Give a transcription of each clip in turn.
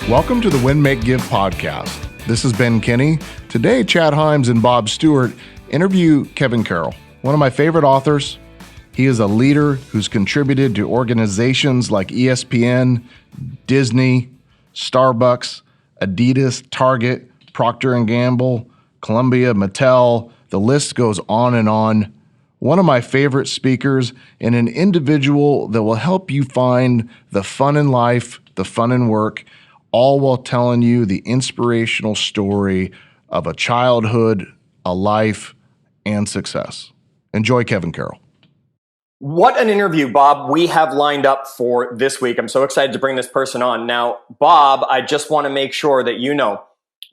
Welcome to the Win, Make, Give podcast. This is Ben Kinney. Today, Chad Hyams and Bob Stewart interview Kevin Carroll, one of my favorite authors. He is a leader who's contributed to organizations like ESPN, Disney, Starbucks, Adidas, Target, Procter & Gamble, Columbia, Mattel. The list goes on and on. One of my favorite speakers and an individual that will help you find the fun in life, the fun in work, all while telling you the inspirational story of a childhood, a life, and success. Enjoy Kevin Carroll. What an interview, Bob, we have lined up for this week. I'm so excited to bring this person on. Now, Bob, I just want to make sure that you know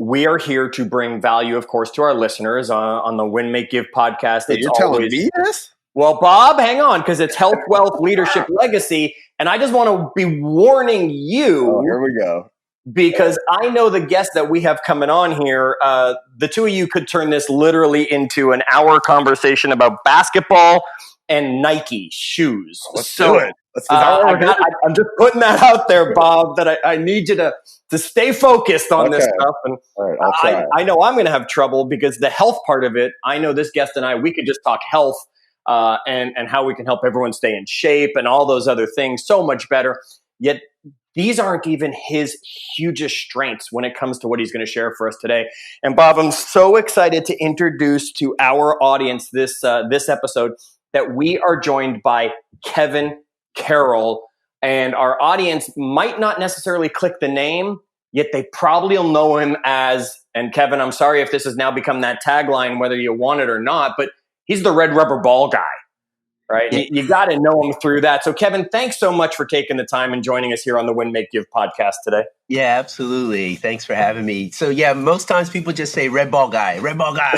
we are here to bring value, of course, to our listeners on the Win, Make, Give podcast. Hey, you're telling me this? Well, Bob, hang on, because it's health, wealth, leadership, legacy. And I just want to be warning you. Oh, here we go. Because I know the guests that we have coming on here, the two of you could turn this literally into an hour conversation about basketball and Nike shoes. Let's do it. I'm just putting that out there, Bob, that I need you to stay focused on this stuff. And all right, I'll try. I know I'm going to have trouble because the health part of it, I know this guest and I, we could just talk health and how we can help everyone stay in shape and all those other things so much better. Yet these aren't even his hugest strengths when it comes to what he's going to share for us today. And Bob, I'm so excited to introduce to our audience this episode that we are joined by Kevin Carroll. And our audience might not necessarily click the name, yet they probably will know him as, and Kevin, I'm sorry if this has now become that tagline, whether you want it or not, but he's the red rubber ball guy. Right. Yeah. You got to know him through that. So, Kevin, thanks so much for taking the time and joining us here on the Win, Make, Give podcast today. Yeah, absolutely. Thanks for having me. So, yeah, most times people just say red ball guy, red ball guy,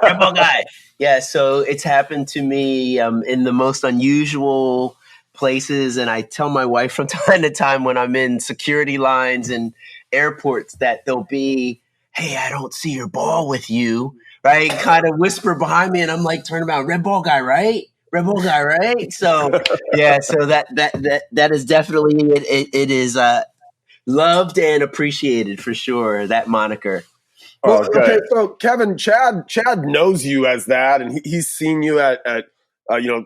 red ball guy. Yeah, so it's happened to me in the most unusual places. And I tell my wife from time to time when I'm in security lines and airports that they'll be, hey, I don't see your ball with you. Right. Kind of whisper behind me. And I'm like, turn around, red ball guy, right? Rebel guy, right? So yeah, so that is definitely it is loved and appreciated for sure, that moniker. Well, okay, so Kevin, Chad knows you as that, and he's seen you at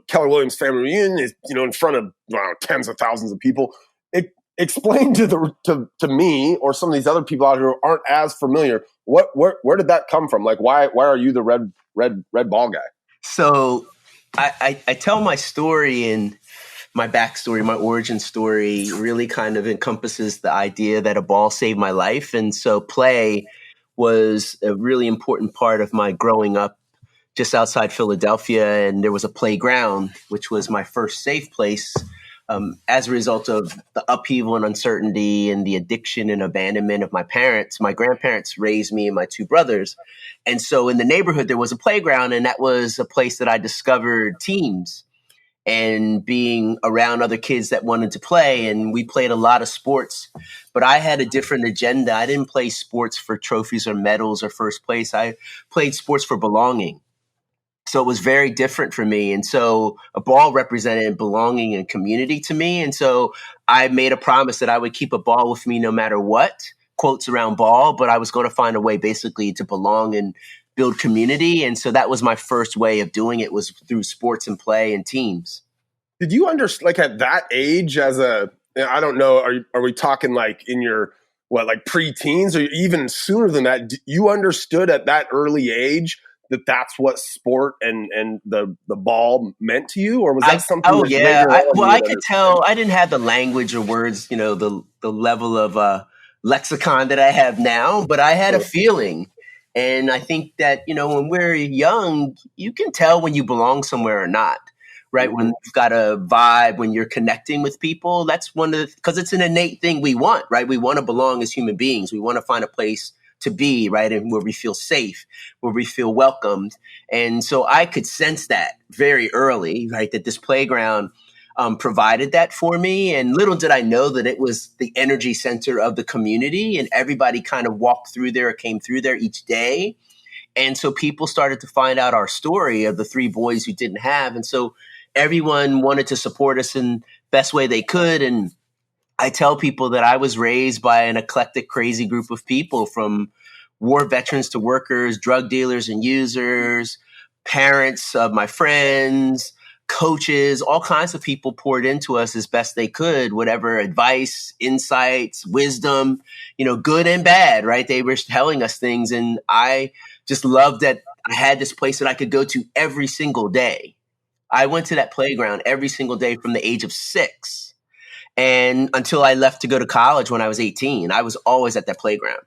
Keller Williams family reunion, is in front of tens of thousands of people. Explain to me or some of these other people out here who aren't as familiar, where did that come from? Like why are you the red ball guy? So I tell my story, and my backstory, my origin story really kind of encompasses the idea that a ball saved my life. And so play was a really important part of my growing up just outside Philadelphia. And there was a playground, which was my first safe place as a result of the upheaval and uncertainty and the addiction and abandonment of my parents. My grandparents raised me and my two brothers. And so in the neighborhood, there was a playground, and that was a place that I discovered teams and being around other kids that wanted to play. And we played a lot of sports, but I had a different agenda. I didn't play sports for trophies or medals or first place. I played sports for belonging. So it was very different for me. And so a ball represented belonging and community to me. And so I made a promise that I would keep a ball with me no matter what, quotes around ball, but I was going to find a way basically to belong and build community. And so that was my first way of doing it, was through sports and play and teams. Did you understand, like at that age I don't know, are we talking like in your, like pre-teens or even sooner than that? You understood at that early age that that's what sport and the ball meant to you, or was that something? Oh yeah, I could tell. I didn't have the language or words, the level of lexicon that I have now, but I had a feeling, and I think that when we're young, you can tell when you belong somewhere or not, right? Mm-hmm. When you've got a vibe, when you're connecting with people, that's because it's an innate thing we want, right? We want to belong as human beings. We want to find a place to be, right? And where we feel safe, where we feel welcomed. And so I could sense that very early, right? That this playground provided that for me. And little did I know that it was the energy center of the community, and everybody kind of walked through there or came through there each day. And so people started to find out our story of the three boys who didn't have. And so everyone wanted to support us in best way they could. And I tell people that I was raised by an eclectic, crazy group of people, from war veterans to workers, drug dealers and users, parents of my friends, coaches, all kinds of people poured into us as best they could, whatever advice, insights, wisdom, good and bad, right? They were telling us things. And I just loved that I had this place that I could go to every single day. I went to that playground every single day from the age of 6. And until I left to go to college when I was 18, I was always at that playground.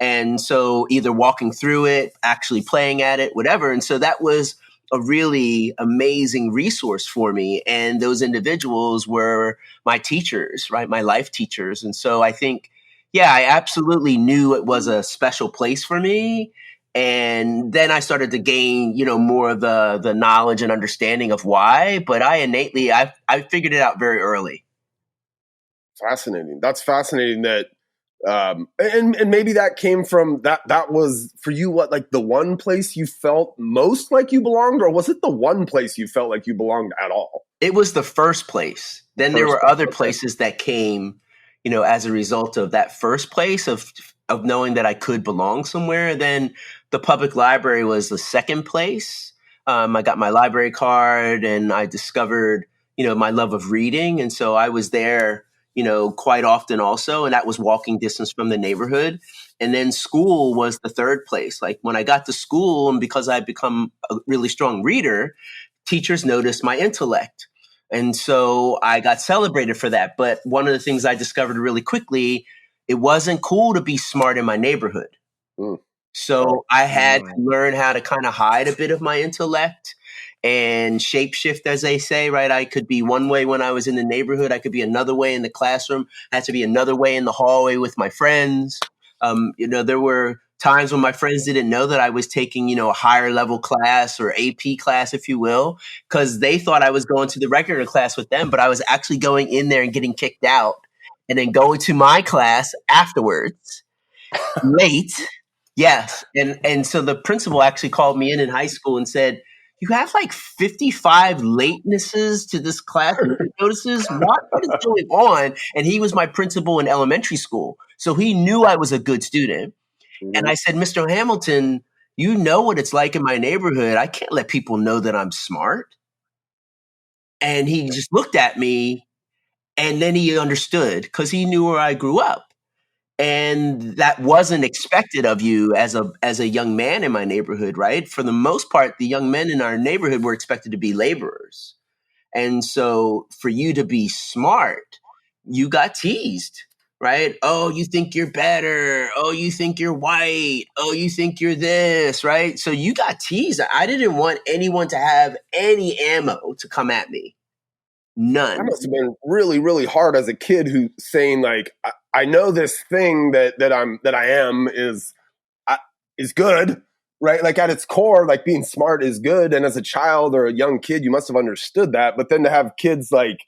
And so either walking through it, actually playing at it, whatever. And so that was a really amazing resource for me. And those individuals were my teachers, right? My life teachers. And so I think, yeah, I absolutely knew it was a special place for me. And then I started to gain, more of the knowledge and understanding of why. But I figured it out very early. Fascinating. That's fascinating. That and maybe that came from that was for you, what, like the one place you felt most like you belonged, or was it the one place you felt like you belonged at all? It was the first place. Then there were other places that came, as a result of that first place of knowing that I could belong somewhere. Then the public library was the second place. I got my library card and I discovered, my love of reading. And so I was there, quite often also. And that was walking distance from the neighborhood. And then school was the third place. Like when I got to school, and because I'd become a really strong reader, teachers noticed my intellect. And so I got celebrated for that. But one of the things I discovered really quickly, it wasn't cool to be smart in my neighborhood. So I had to learn how to kind of hide a bit of my intellect and shapeshift, as they say, right? I could be one way when I was in the neighborhood. I could be another way in the classroom. I had to be another way in the hallway with my friends. There were times when my friends didn't know that I was taking, a higher level class or AP class, if you will, because they thought I was going to the regular class with them, but I was actually going in there and getting kicked out and then going to my class afterwards, late. Yes. And so the principal actually called me in high school and said, "You have like 55 latenesses to this class notices. What is going on?" And he was my principal in elementary school. So he knew I was a good student. And I said, "Mr. Hamilton, you know what it's like in my neighborhood. I can't let people know that I'm smart." And he just looked at me, and then he understood because he knew where I grew up. And that wasn't expected of you as a young man in my neighborhood, right? For the most part, the young men in our neighborhood were expected to be laborers. And so for you to be smart, you got teased, right? "Oh, you think you're better. Oh, you think you're white. Oh, you think you're this," right? So you got teased. I didn't want anyone to have any ammo to come at me. None. That must have been really, really hard as a kid who's saying, like, I know this thing that I am is good, right? Like at its core, like being smart is good. And as a child or a young kid, you must have understood that. But then to have kids like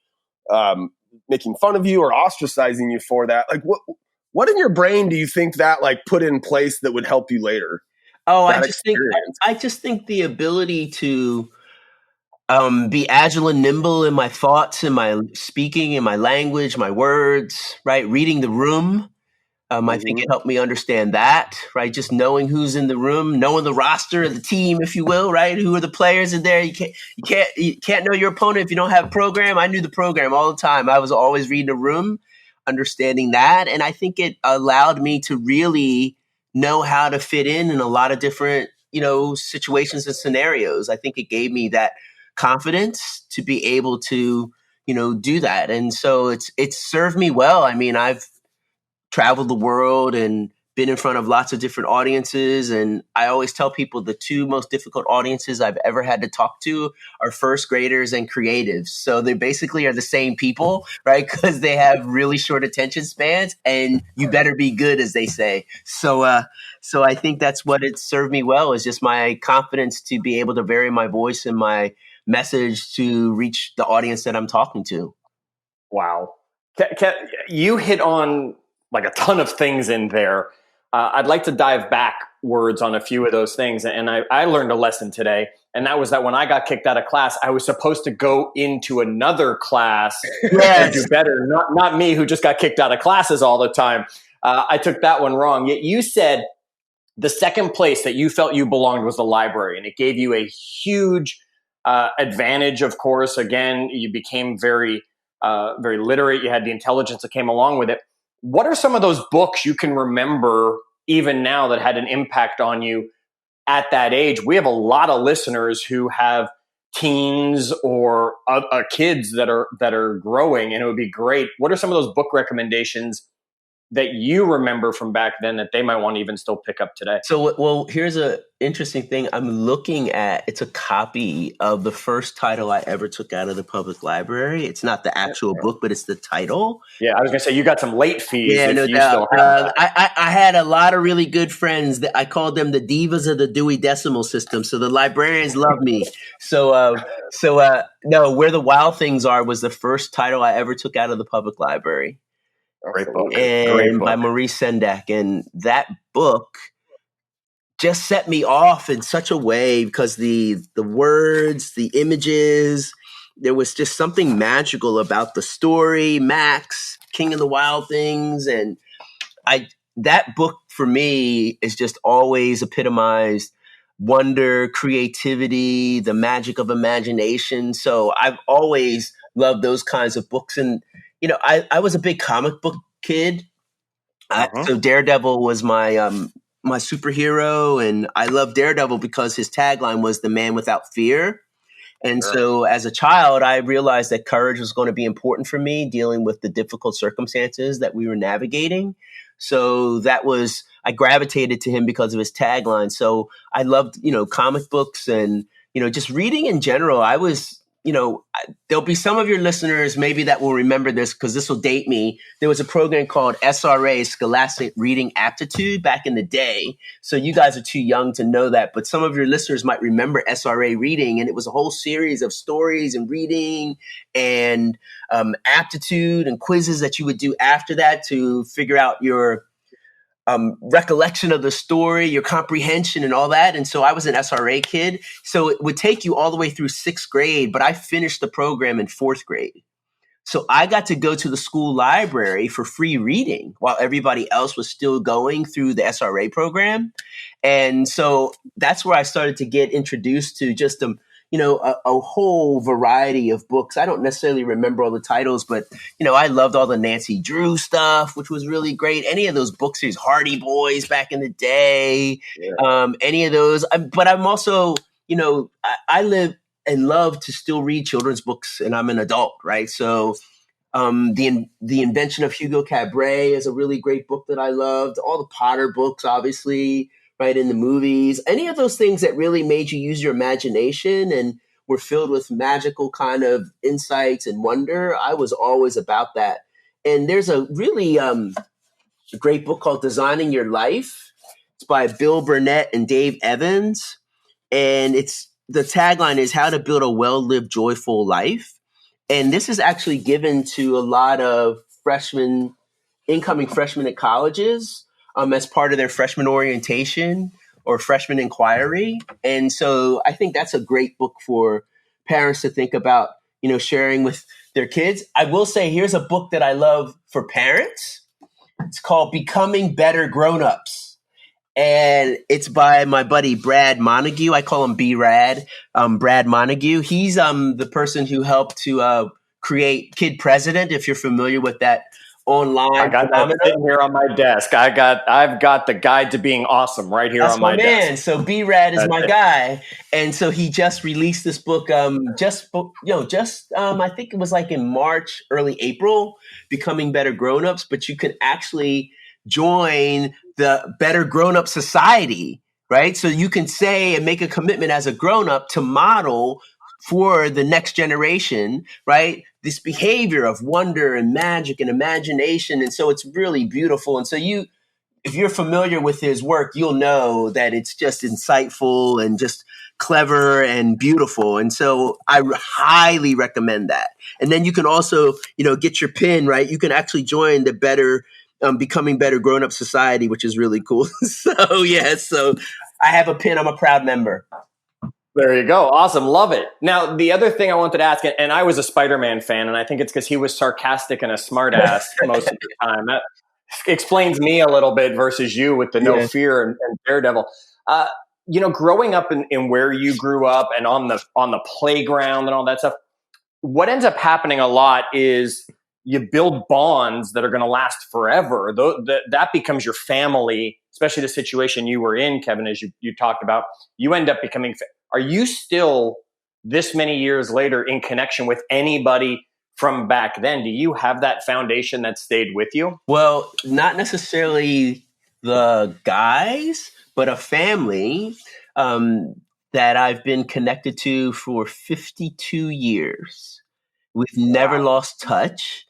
making fun of you or ostracizing you for that, like what in your brain do you think that like put in place that would help you later? Oh, I just think the ability to be agile and nimble in my thoughts, in my speaking, in my language, my words, right? Reading the room. I think it helped me understand that, right? Just knowing who's in the room, knowing the roster of the team, if you will, right? Who are the players in there? You can't know your opponent if you don't have a program. I knew the program all the time. I was always reading the room, understanding that. And I think it allowed me to really know how to fit in a lot of different, situations and scenarios. I think it gave me that confidence to be able to, do that. And so it's served me well. I mean, I've traveled the world and been in front of lots of different audiences. And I always tell people the two most difficult audiences I've ever had to talk to are first graders and creatives. So they basically are the same people, right? Because they have really short attention spans and you better be good, as they say. So I think that's what it served me well, is just my confidence to be able to vary my voice and my message to reach the audience that I'm talking to. Wow. You hit on like a ton of things in there. I'd like to dive back words on a few of those things. And I learned a lesson today. And that was that when I got kicked out of class, I was supposed to go into another class and do better. Not me, who just got kicked out of classes all the time. I took that one wrong. Yet you said the second place that you felt you belonged was the library. And it gave you a huge advantage, of course. Again, you became very literate. You had the intelligence that came along with it. What are some of those books you can remember even now that had an impact on you at that age? We have a lot of listeners who have teens or kids that are growing, and it would be great. What are some of those book recommendations that you remember from back then that they might want to even still pick up today? So, well, here's an interesting thing. I'm looking at, it's a copy of the first title I ever took out of the public library. It's not the actual book, but it's the title. Yeah, I was going to say, you got some late fees. Yeah, no doubt. I had a lot of really good friends that I called them the divas of the Dewey Decimal System. So the librarians love me. No, Where the Wild Things Are was the first title I ever took out of the public library. Great book. And by Maurice Sendak. And that book just set me off in such a way because the words, the images, there was just something magical about the story, Max, King of the Wild Things. And that book for me is just always epitomized wonder, creativity, the magic of imagination. So I've always loved those kinds of books. And I was a big comic book kid. So Daredevil was my my superhero, and I loved Daredevil because his tagline was "The Man Without Fear." And so as a child, I realized that courage was going to be important for me, dealing with the difficult circumstances that we were navigating. So I gravitated to him because of his tagline. So I loved, comic books and, just reading in general. I was, there'll be some of your listeners maybe that will remember this because this will date me. There was a program called SRA, Scholastic Reading Aptitude, back in the day. So you guys are too young to know that, but some of your listeners might remember SRA reading. And it was a whole series of stories and reading and aptitude and quizzes that you would do after that to figure out your recollection of the story, your comprehension and all that. And so I was an SRA kid. So it would take you all the way through 6th grade, but I finished the program in 4th grade. So I got to go to the school library for free reading while everybody else was still going through the SRA program. And so that's where I started to get introduced to just a whole variety of books. I don't necessarily remember all the titles, but, I loved all the Nancy Drew stuff, which was really great. Any of those books, these Hardy Boys back in the day, any of those. But I'm also, I live and love to still read children's books, and I'm an adult, right? So the Invention of Hugo Cabret is a really great book that I loved. All the Potter books, obviously, right, in the movies, any of those things that really made you use your imagination and were filled with magical kind of insights and wonder. I was always about that. And there's a really great book called Designing Your Life. It's by Bill Burnett and Dave Evans. And the tagline is How to Build a Well-Lived, Joyful Life. And this is actually given to a lot of incoming freshmen at colleges as part of their freshman orientation or freshman inquiry. And so I think that's a great book for parents to think about, sharing with their kids. I will say, here's a book that I love for parents. It's called Becoming Better Grown-Ups. And it's by my buddy, Brad Montague. I call him B-Rad, Brad Montague. He's the person who helped to create Kid President, if you're familiar with that online. I got that sitting here on my desk. I've got the Guide to Being Awesome right here on my desk. So B-Rad is my guy, and so he just released this book. I think it was like in March, early April. Becoming Better Grown-Ups, but you can actually join the Better Grown-Up Society, right? So you can say and make a commitment as a grown-up to model for the next generation, right? This behavior of wonder and magic and imagination. And so it's really beautiful. And so if you're familiar with his work, you'll know that it's just insightful and just clever and beautiful. And so I highly recommend that. And then you can also, get your pin, right? You can actually join the Better Becoming Better Grown Up Society, which is really cool. So I have a pin. I'm a proud member. There you go. Awesome. Love it. Now, the other thing I wanted to ask, and I was a Spider-Man fan, and I think it's because he was sarcastic and a smartass most of the time. That explains me a little bit versus you with the no fear and Daredevil. Growing up in where you grew up and on the playground and all that stuff, what ends up happening a lot is you build bonds that are going to last forever. That becomes your family, especially the situation you were in, Kevin, as you talked about. You end up becoming. Are you still, this many years later, in connection with anybody from back then? Do you have that foundation that stayed with you? Well, not necessarily the guys, but a family that I've been connected to for 52 years. We've never lost touch.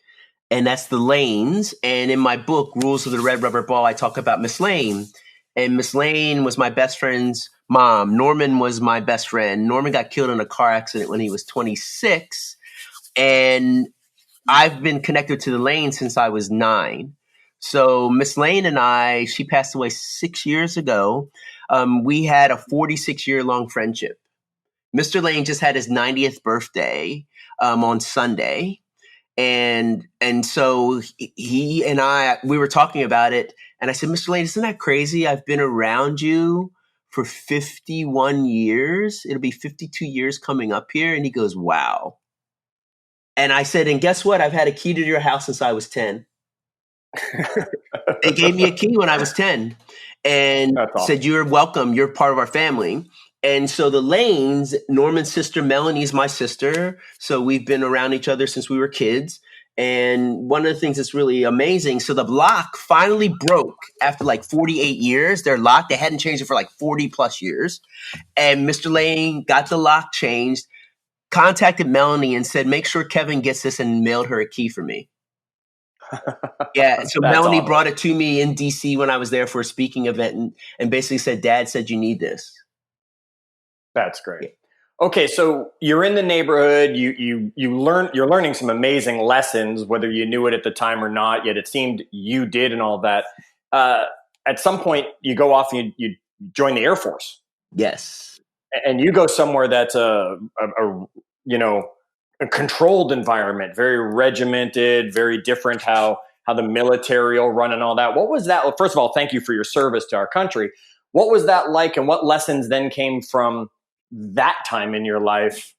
And that's the Lanes. And in my book, Rules of the Red Rubber Ball, I talk about Miss Lane. And Miss Lane was my best friend's mom. Norman was my best friend. Norman got killed in a car accident when he was 26. And I've been connected to the Lane since I was 9. So Miss Lane and I, she passed away 6 years ago. We had a 46-year-long friendship. Mr. Lane just had his 90th birthday on Sunday. And so he and we were talking about it. And I said, Mr. Lane, isn't that crazy? I've been around you for 51 years. It'll be 52 years coming up here. And he goes, wow. And I said, and guess what? I've had a key to your house since I was 10. They gave me a key when I was 10 and said, you're welcome. You're part of our family. And so the Lanes, Norman's sister, Melanie's my sister. So we've been around each other since we were kids. And one of the things that's really amazing, so the lock finally broke after like 48 years. Their lock, they hadn't changed it for like 40 plus years. And Mr. Lane got the lock changed, contacted Melanie and said, make sure Kevin gets this, and mailed her a key for me. Yeah. So Melanie awesome. Brought it to me in DC when I was there for a speaking event and basically said, Dad said you need this. That's great. Okay, so you're in the neighborhood. You're learning some amazing lessons, whether you knew it at the time or not. Yet it seemed you did, and all that. At some point, you go off and you join the Air Force. Yes, and you go somewhere that's a controlled environment, very regimented, very different. How the military will run and all that. What was that? Well, first of all, thank you for your service to our country. What was that like, and what lessons then came from that time in your life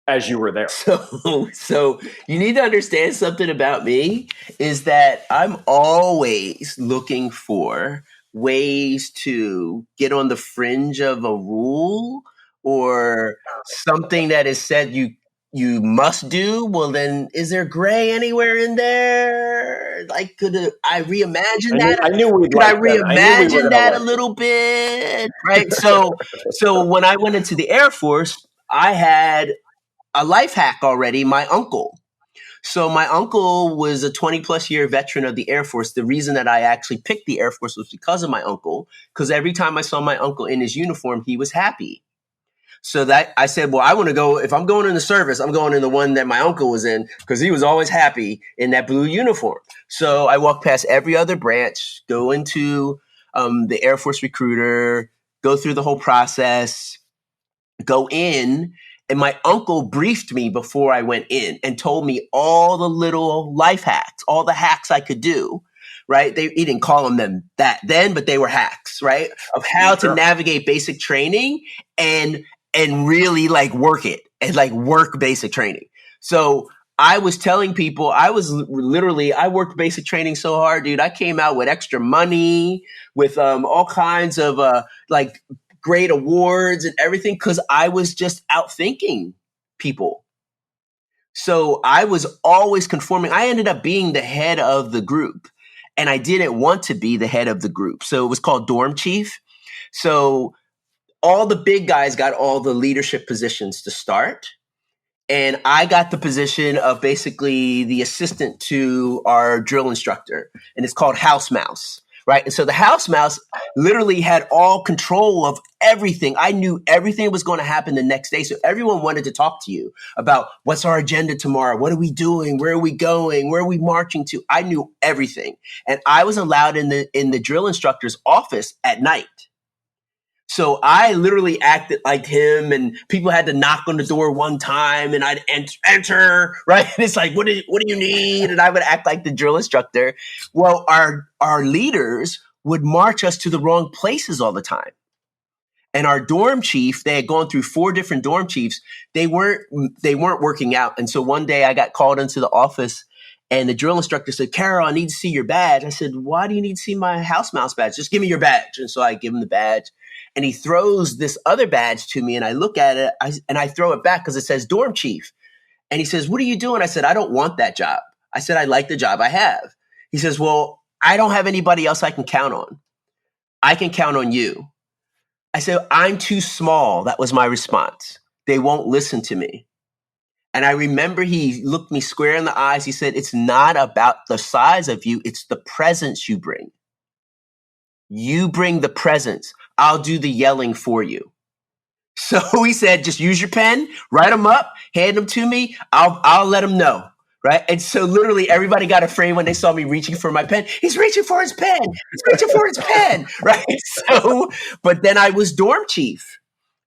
as you were there? So you need to understand something about me is that I'm always looking for ways to get on the fringe of a rule or something that is said you must do. Well, then is there gray anywhere in there? Like, could I reimagine that? I knew we'd could I reimagine that a little bit? Right. So when I went into the Air Force, I had a life hack already. My uncle. So my uncle was a 20 plus year veteran of the Air Force. The reason that I actually picked the Air Force was because of my uncle, because every time I saw my uncle in his uniform, he was happy. So that I said, well, I want to go, if I'm going in the service, I'm going in the one that my uncle was in because he was always happy in that blue uniform. So I walked past every other branch, go into the Air Force recruiter, go through the whole process, go in. And my uncle briefed me before I went in and told me all the little life hacks, all the hacks I could do. Right. He didn't call them that then, but they were hacks, right? Of how to navigate basic training and really like work it and like work basic training. So I was telling people I worked basic training so hard, dude. I came out with extra money, with all kinds of like great awards and everything because I was just outthinking people. So I was always conforming. I ended up being the head of the group and I didn't want to be the head of the group. So it was called dorm chief. So all the big guys got all the leadership positions to start. And I got the position of basically the assistant to our drill instructor. And it's called house mouse, right? And so the house mouse literally had all control of everything. I knew everything was going to happen the next day. So everyone wanted to talk to you about what's our agenda tomorrow? What are we doing? Where are we going? Where are we marching to? I knew everything. And I was allowed in the drill instructor's office at night. So I literally acted like him, and people had to knock on the door one time, and I'd enter, right? And it's like, what do you need? And I would act like the drill instructor. Well, our leaders would march us to the wrong places all the time. And our dorm chief, they had gone through 4 different dorm chiefs. They weren't working out. And so one day I got called into the office, and the drill instructor said, "Carroll, I need to see your badge." I said, "Why do you need to see my house mouse badge? Just give me your badge." And so I give him the badge. And he throws this other badge to me, and I look at it, and I throw it back because it says dorm chief. And he says, "What are you doing?" I said, "I don't want that job." I said, "I like the job I have." He says, "Well, I don't have anybody else I can count on. I can count on you." I said, "I'm too small." That was my response. "They won't listen to me." And I remember he looked me square in the eyes. He said, "It's not about the size of you. It's the presence you bring. You bring the presence. I'll do the yelling for you." So he said, "Just use your pen, write them up, hand them to me. I'll let them know." Right. And so literally everybody got afraid when they saw me reaching for my pen. He's reaching for his pen. He's reaching for his pen. Right. So, but then I was dorm chief.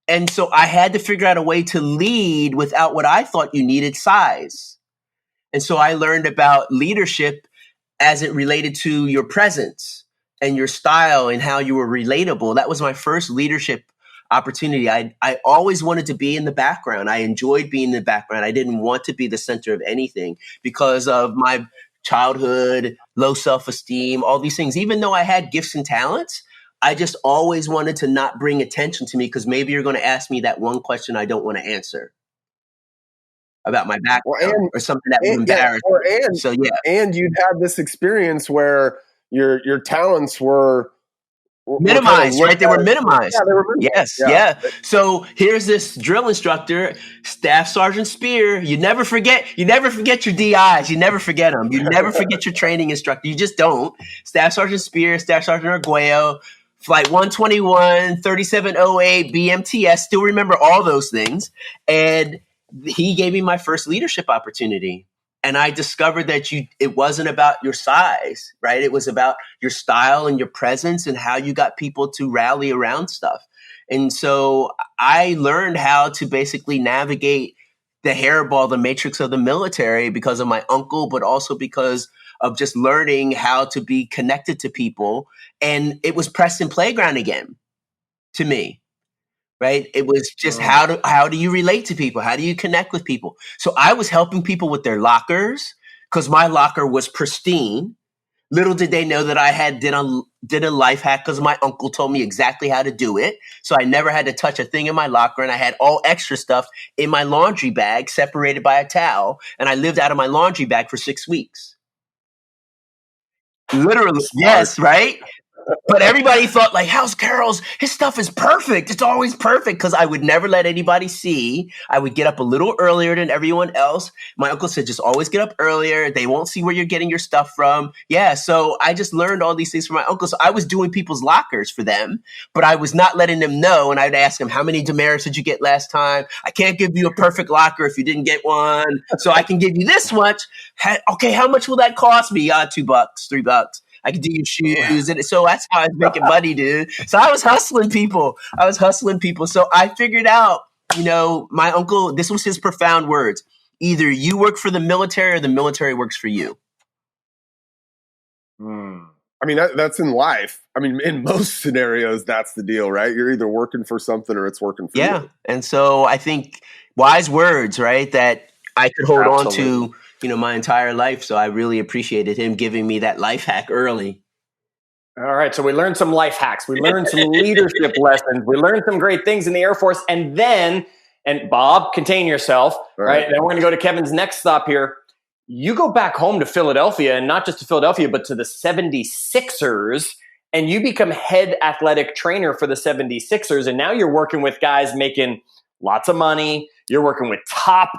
And so I had to figure out a way to lead without what I thought you needed, size. And so I learned about leadership as it related to your presence and your style and how you were relatable. That was my first leadership opportunity. I always wanted to be in the background. I enjoyed being in the background. I didn't want to be the center of anything because of my childhood, low self-esteem, all these things. Even though I had gifts and talents, I just always wanted to not bring attention to me because maybe you're going to ask me that one question I don't want to answer about my background or something that would embarrass me. So yeah, and you'd had this experience where your talents were minimized, right? They were minimized. Yeah, they were minimized. Yes, yeah. So here's this drill instructor, Staff Sergeant Spear. You never forget your DIs. You never forget them. You never forget your training instructor. You just don't. Staff Sergeant Spear, Staff Sergeant Arguello, Flight 121, 3708, BMTS. Still remember all those things. And he gave me my first leadership opportunity. And I discovered that it wasn't about your size, right? It was about your style and your presence and how you got people to rally around stuff. And so I learned how to basically navigate the hairball, the matrix of the military because of my uncle, but also because of just learning how to be connected to people. And it was Preston Playground again to me. Right. It was just how do you relate to people? How do you connect with people? So I was helping people with their lockers because my locker was pristine. Little did they know that I did a life hack because my uncle told me exactly how to do it. So I never had to touch a thing in my locker, and I had all extra stuff in my laundry bag separated by a towel. And I lived out of my laundry bag for 6 weeks. Literally. Smart. Yes. Right. But everybody thought like, how's Carroll's? His stuff is perfect. It's always perfect because I would never let anybody see. I would get up a little earlier than everyone else. My uncle said, just always get up earlier. They won't see where you're getting your stuff from. Yeah. So I just learned all these things from my uncle. So I was doing people's lockers for them, but I was not letting them know. And I'd ask them, how many demerits did you get last time? I can't give you a perfect locker if you didn't get one. So I can give you this much. Okay. How much will that cost me? $2, $3. I could do your shoes. And so that's how I was making money, dude. So I was hustling people. So I figured out, my uncle, this was his profound words. Either you work for the military or the military works for you. I mean, that's in life. I mean, in most scenarios, that's the deal, right? You're either working for something or it's working for you. Yeah. And so I think wise words, right, that I could hold on to my entire life. So I really appreciated him giving me that life hack early. All right. So we learned some life hacks. We learned some leadership lessons. We learned some great things in the Air Force. And Bob, contain yourself, right? Then we're going to go to Kevin's next stop here. You go back home to Philadelphia, and not just to Philadelphia, but to the 76ers. And you become head athletic trainer for the 76ers. And now you're working with guys making lots of money. You're working with top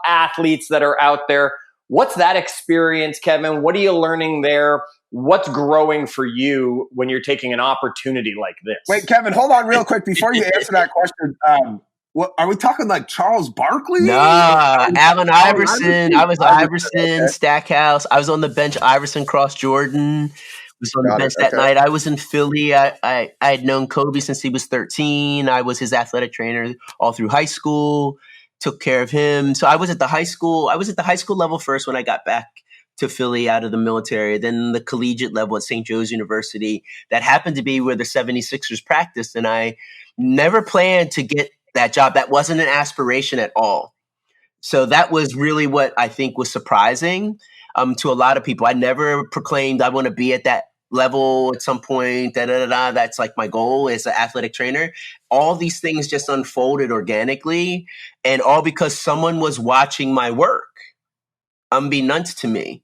athletes that are out there. What's that experience, Kevin? What are you learning there? what's growing for you when you're taking an opportunity like this? Wait, Kevin, hold on real quick before you answer that question. What are we talking, like Charles Barkley? Nah, Allen Iverson. I was Iverson, okay. Stackhouse. I was on the bench. Iverson crossed Jordan. Was on the bench that night. I was in Philly. I had known Kobe since he was 13. I was his athletic trainer all through high school. Took care of him. So I was at the high school. I was at the high school level first when I got back to Philly out of the military. Then the collegiate level at St. Joe's University. That happened to be where the 76ers practiced. And I never planned to get that job. That wasn't an aspiration at all. So that was really what I think was surprising to a lot of people. I never proclaimed I want to be at that level at some point. That's like my goal as an athletic trainer. All these things just unfolded organically, and all because someone was watching my work, unbeknownst to me.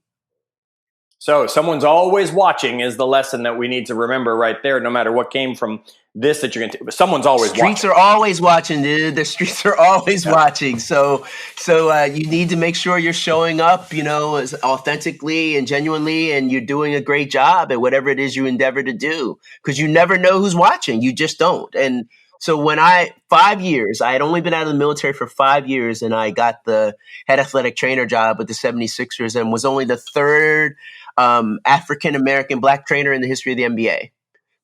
So someone's always watching is the lesson that we need to remember right there, no matter what came from this that you're going to. Someone's always watching. Streets are always watching, dude. The streets are always watching. So you need to make sure you're showing up, as authentically and genuinely, and you're doing a great job at whatever it is you endeavor to do, because you never know who's watching. You just don't. And so 5 years, I had only been out of the military for 5 years, and I got the head athletic trainer job with the 76ers and was only the third African-American black trainer in the history of the NBA.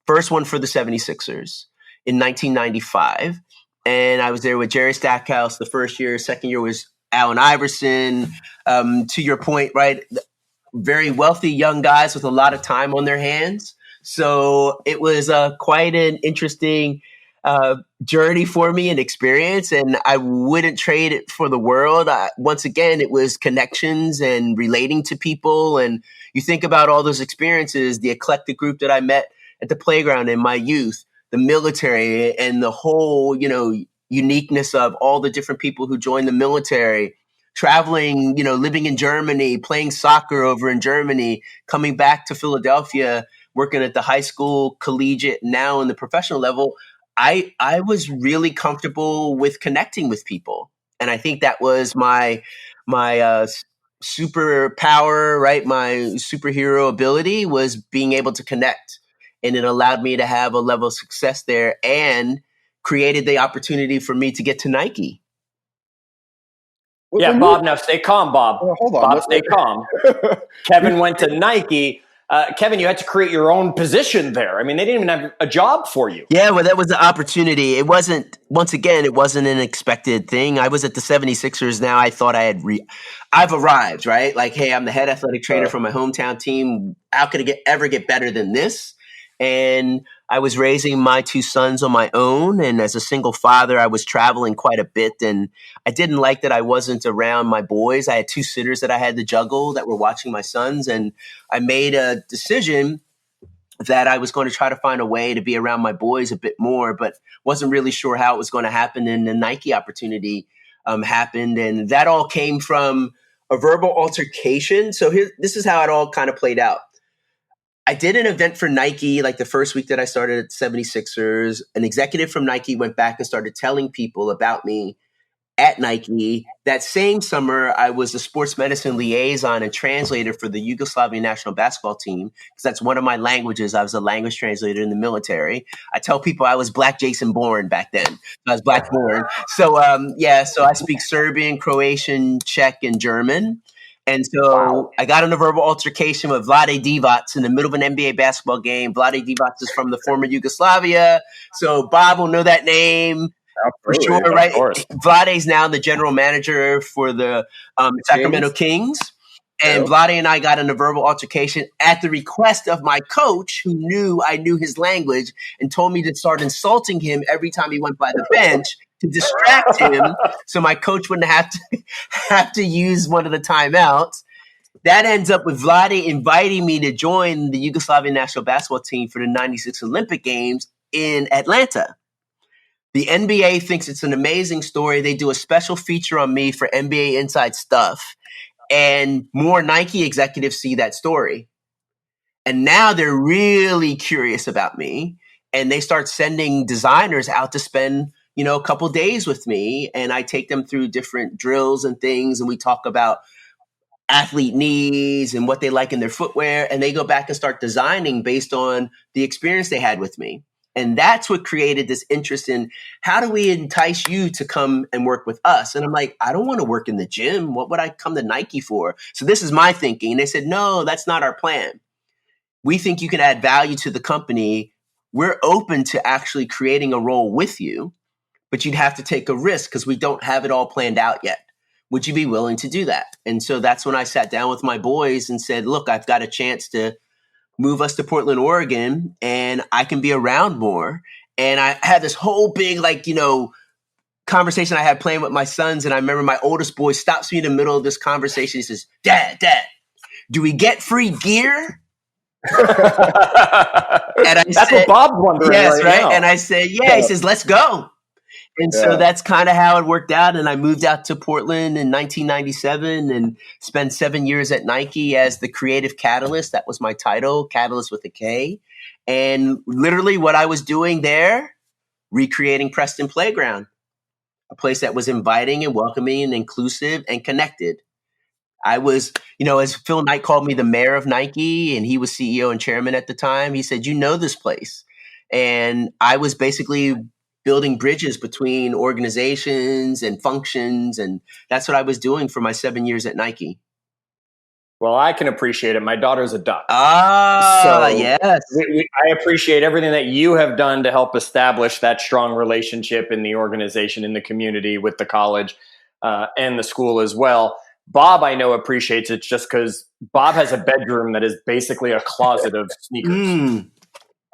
First one for the 76ers in 1995. And I was there with Jerry Stackhouse the first year. Second year was Allen Iverson. To your point, right? Very wealthy young guys with a lot of time on their hands. So it was quite an interesting journey for me and experience, and I wouldn't trade it for the world. Once again, it was connections and relating to people. And you think about all those experiences, the eclectic group that I met at the playground in my youth, the military, and the whole, uniqueness of all the different people who joined the military, traveling, living in Germany, playing soccer over in Germany, coming back to Philadelphia, working at the high school, collegiate, now in the professional level. I was really comfortable with connecting with people. And I think that was my superpower, right? My superhero ability was being able to connect. And it allowed me to have a level of success there and created the opportunity for me to get to Nike. Yeah, Bob, now stay calm, Bob. Hold on. Bob, stay calm. Kevin went to Nike. Kevin, you had to create your own position there. I mean, they didn't even have a job for you. Yeah, well, that was the opportunity. It wasn't an expected thing. I was at the 76ers now. I thought I've arrived, right? Like, hey, I'm the head athletic trainer for my hometown team. How could it ever get better than this? And I was raising my two sons on my own. And as a single father, I was traveling quite a bit. And I didn't like that I wasn't around my boys. I had two sitters that I had to juggle that were watching my sons. And I made a decision that I was going to try to find a way to be around my boys a bit more, but wasn't really sure how it was going to happen. And the Nike opportunity happened. And that all came from a verbal altercation. So this is how it all kind of played out. I did an event for Nike, like the first week that I started at 76ers. An executive from Nike went back and started telling people about me at Nike. That same summer, I was a sports medicine liaison and translator for the Yugoslavian national basketball team, because that's one of my languages. I was a language translator in the military. I tell people I was Black Jason Bourne back then. I was Black Bourne. So, so I speak Serbian, Croatian, Czech, and German. And so I got in a verbal altercation with Vlade Divac in the middle of an NBA basketball game. Vlade Divac is from the former Yugoslavia. So Bob will know that name for sure, right? Vlade's now the general manager for the Sacramento Kings. And Vlade and I got in a verbal altercation at the request of my coach, who knew I knew his language and told me to start insulting him every time he went by the bench to distract him, so my coach wouldn't have to use one of the timeouts. That ends up with Vlade inviting me to join the Yugoslavian national basketball team for the 96 Olympic Games in Atlanta. The NBA thinks it's an amazing story. They do a special feature on me for NBA Inside Stuff, and more Nike executives see that story. And now they're really curious about me, and they start sending designers out to spend a couple days with me, and I take them through different drills and things. And we talk about athlete needs and what they like in their footwear. And they go back and start designing based on the experience they had with me. And that's what created this interest in how do we entice you to come and work with us? And I'm like, I don't want to work in the gym. What would I come to Nike for? So this is my thinking. And they said, no, that's not our plan. We think you can add value to the company. We're open to actually creating a role with you, but you'd have to take a risk because we don't have it all planned out yet. Would you be willing to do that? And so that's when I sat down with my boys and said, look, I've got a chance to move us to Portland, Oregon, and I can be around more. And I had this whole big, conversation I had playing with my sons. And I remember my oldest boy stops me in the middle of this conversation. He says, Dad, do we get free gear? And that's what Bob's wondering. Yes, right. Now. And I said, yeah. He says, let's go. And so that's kind of how it worked out. And I moved out to Portland in 1997 and spent 7 years at Nike as the creative catalyst. That was my title, Catalyst with a K. And literally what I was doing there, recreating Preston Playground, a place that was inviting and welcoming and inclusive and connected. I was, as Phil Knight called me the mayor of Nike, and he was CEO and chairman at the time, he said, you know this place. And I was basically building bridges between organizations and functions. And that's what I was doing for my 7 years at Nike. Well, I can appreciate it. My daughter's a duck. Yes. I appreciate everything that you have done to help establish that strong relationship in the organization, in the community, with the college and the school as well. Bob, I know, appreciates it just because Bob has a bedroom that is basically a closet of sneakers.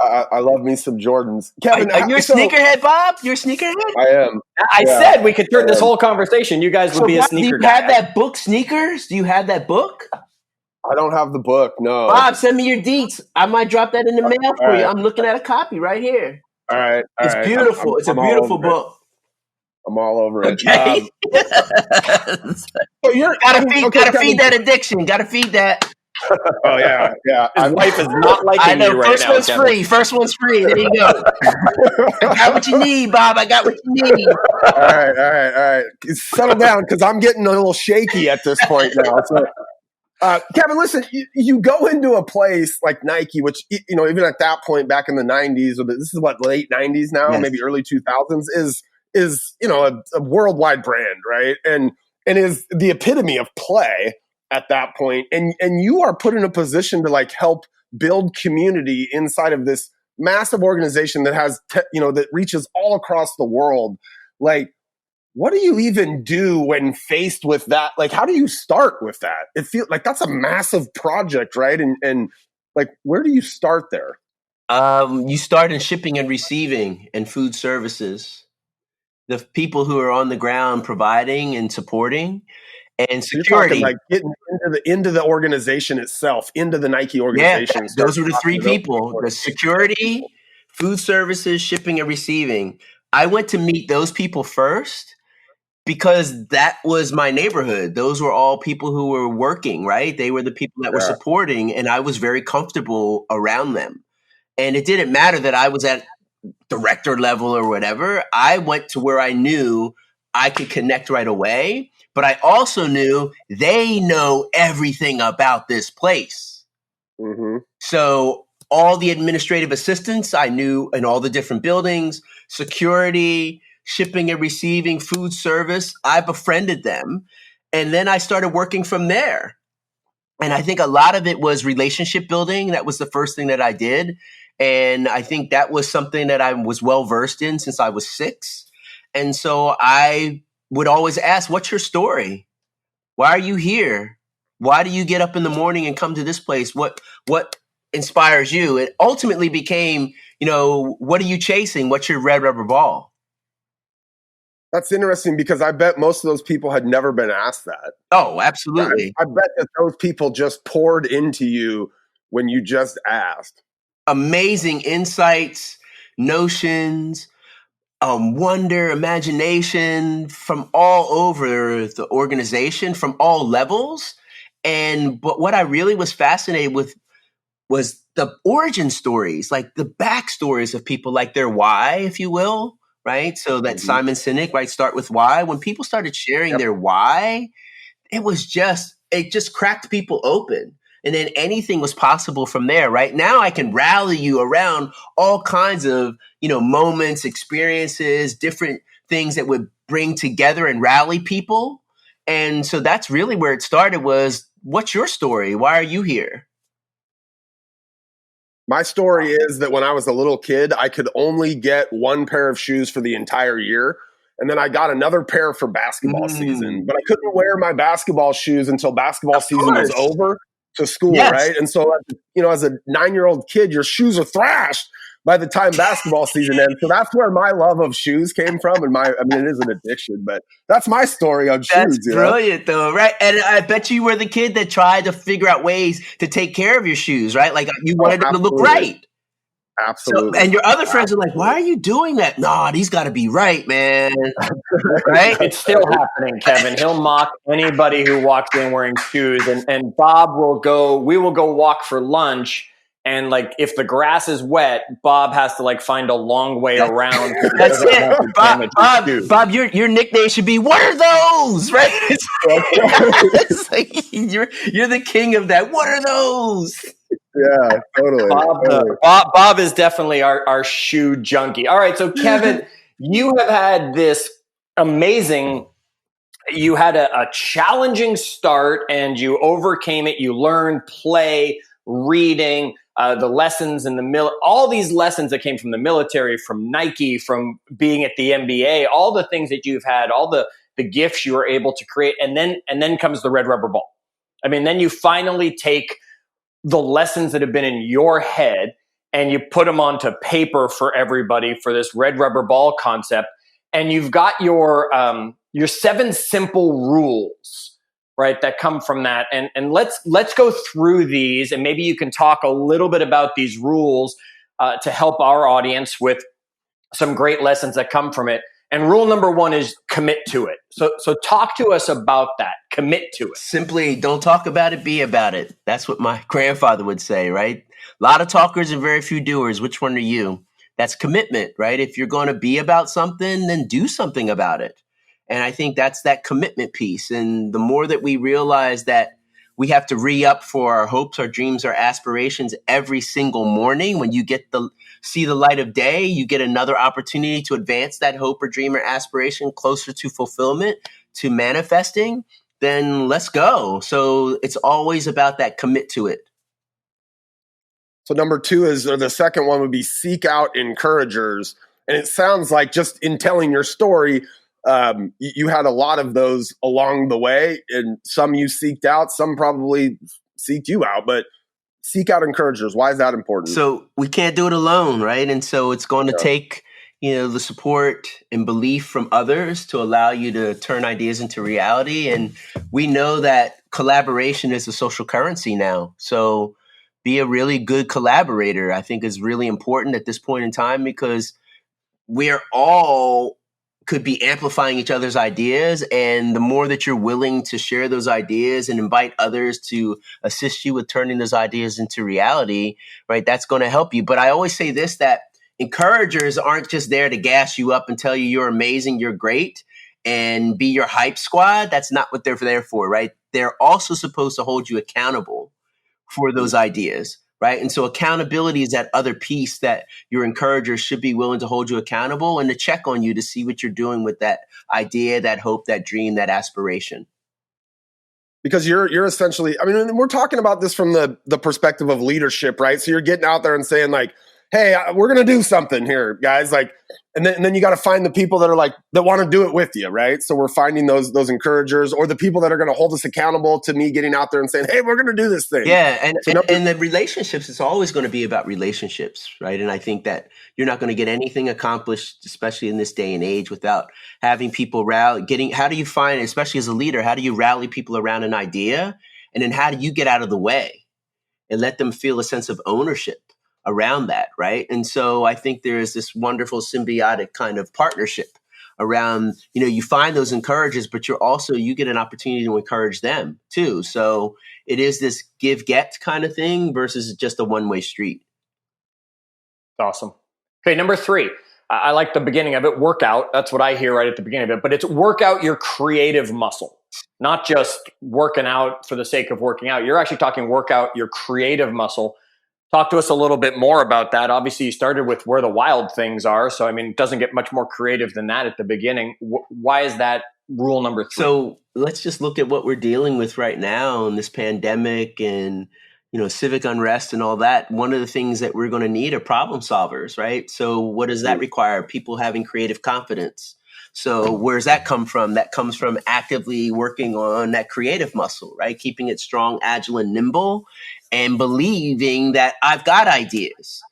I love me some Jordans. Kevin, you're a sneakerhead, Bob? You're a sneakerhead? I am. I said we could turn this whole conversation. You guys would be a sneaker guy. Do you have that book, Sneakers? Do you have that book? I don't have the book, no. Bob, send me your deets. I might drop that in the mail for you. I'm looking at a copy right here. All right. It's beautiful. It's a beautiful book. I'm all over it. Okay. Gotta feed that addiction. Gotta feed that. Oh yeah. His wife is not liking you right now. First one's free. There you go. I got what you need, Bob. I got what you need. All right. Settle down, because I'm getting a little shaky at this point now. So, Kevin, listen, you go into a place like Nike, which, even at that point back in the 90s, or this is late 90s now, maybe early 2000s, is a worldwide brand, right? And is the epitome of play at that point. And you are put in a position to help build community inside of this massive organization that has, that reaches all across the world. What do you even do when faced with that? How do you start with that? It feels like that's a massive project, right? And where do you start there? You start in shipping and receiving and food services. The people who are on the ground providing and supporting, and security. You're talking getting into the organization itself, into the Nike organization. Yeah, those are the three people: the security, food services, shipping and receiving. I went to meet those people first because that was my neighborhood. Those were all people who were working, right? They were the people that were supporting, and I was very comfortable around them. And it didn't matter that I was at director level or whatever. I went to where I knew I could connect right away, but I also knew they know everything about this place. Mm-hmm. So all the administrative assistants I knew in all the different buildings, security, shipping and receiving, food service, I befriended them. And then I started working from there. And I think a lot of it was relationship building. That was the first thing that I did. And I think that was something that I was well versed in since I was 6. And so I would always ask, what's your story? Why are you here? Why do you get up in the morning and come to this place? What inspires you? It ultimately became, what are you chasing? What's your red rubber ball? That's interesting, because I bet most of those people had never been asked that. Oh, absolutely. I bet that those people just poured into you when you just asked. Amazing insights, notions, wonder, imagination from all over the organization, from all levels. But what I really was fascinated with was the origin stories, the backstories of people, their why, if you will, right? So that Simon Sinek, right? Start with why. When people started sharing their why, it was just it just cracked people open. And then anything was possible from there, right? Now I can rally you around all kinds of, moments, experiences, different things that would bring together and rally people. And so that's really where it started was, what's your story? Why are you here? My story is that when I was a little kid, I could only get one pair of shoes for the entire year. And then I got another pair for basketball season. But I couldn't wear my basketball shoes until basketball season was over to school, right? And so, as a 9-year-old kid, your shoes are thrashed by the time basketball season ends. So that's where my love of shoes came from. And it is an addiction, but that's my story on shoes. That's brilliant, though, right? And I bet you were the kid that tried to figure out ways to take care of your shoes, right? Like you wanted them to look right. Absolutely. So, and your other friends are like, why are you doing that? No, these got to be right, man. Right? It's still happening, Kevin. He'll mock anybody who walks in wearing shoes. And Bob we will go walk for lunch. And like, if the grass is wet, Bob has to find a long way around. That's it. Bob, your nickname should be, what are those? Right? It's like, you're the king of that. What are those? Yeah, totally. Bob is definitely our shoe junkie. All right, so Kevin, you have had this amazing. You had a challenging start, and you overcame it. You learned play, reading, the lessons in all these lessons that came from the military, from Nike, from being at the NBA, all the things that you've had, all the gifts you were able to create, and then comes the red rubber ball. I mean, then you finally take the lessons that have been in your head and you put them onto paper for everybody for this red rubber ball concept. And you've got your 7 simple rules, right, that come from that. And let's go through these, and maybe you can talk a little bit about these rules to help our audience with some great lessons that come from it. And rule number 1 is commit to it. So talk to us about that. Commit to it. Simply don't talk about it, be about it. That's what my grandfather would say, right? A lot of talkers and very few doers. Which one are you? That's commitment, right? If you're going to be about something, then do something about it. And I think that's that commitment piece. And the more that we realize that we have to re-up for our hopes, our dreams, our aspirations every single morning. When you get see the light of day, you get another opportunity to advance that hope or dream or aspiration closer to fulfillment, to manifesting, then let's go. So it's always about that commit to it. So number 2 or the second one would be seek out encouragers. And it sounds like just in telling your story, you had a lot of those along the way, and some you seeked out, some probably seeked you out, but seek out encouragers. Why is that important? So we can't do it alone, right? And so it's going to take, the support and belief from others to allow you to turn ideas into reality. And we know that collaboration is a social currency now. So be a really good collaborator, I think, is really important at this point in time, because we're all could be amplifying each other's ideas. And the more that you're willing to share those ideas and invite others to assist you with turning those ideas into reality, right, that's going to help you. But I always say this, that encouragers aren't just there to gas you up and tell you you're amazing, you're great, and be your hype squad. That's not what they're there for, right? They're also supposed to hold you accountable for those ideas. Right. And so accountability is that other piece that your encouragers should be willing to hold you accountable and to check on you to see what you're doing with that idea, that hope, that dream, that aspiration. Because you're essentially, we're talking about this from the perspective of leadership, right? So you're getting out there and saying like, hey, we're going to do something here, guys. Like, and then you got to find the people that are that want to do it with you, right? So we're finding those encouragers, or the people that are going to hold us accountable to me getting out there and saying, hey, we're going to do this thing. Yeah. And the relationships, it's always going to be about relationships, right? And I think that you're not going to get anything accomplished, especially in this day and age, without having people rally, how do you find, especially as a leader, how do you rally people around an idea? And then how do you get out of the way and let them feel a sense of ownership around that, right? And so I think there is this wonderful symbiotic kind of partnership around, you find those encouragers, but you get an opportunity to encourage them too. So it is this give-get kind of thing versus just a one-way street. Awesome. Okay, number 3. I like the beginning of it, workout. That's what I hear right at the beginning of it, but it's work out your creative muscle. not just working out for the sake of working out. You're actually talking workout your creative muscle. Talk to us a little bit more about that. Obviously, you started with where the wild things are. So, I mean, it doesn't get much more creative than that at the beginning. Why is that rule number 3? So let's just look at what we're dealing with right now in this pandemic and, civic unrest and all that. One of the things that we're going to need are problem solvers, right? So what does that require? People having creative confidence. So where does that come from? That comes from actively working on that creative muscle, right? Keeping it strong, agile, and nimble, and believing that I've got ideas.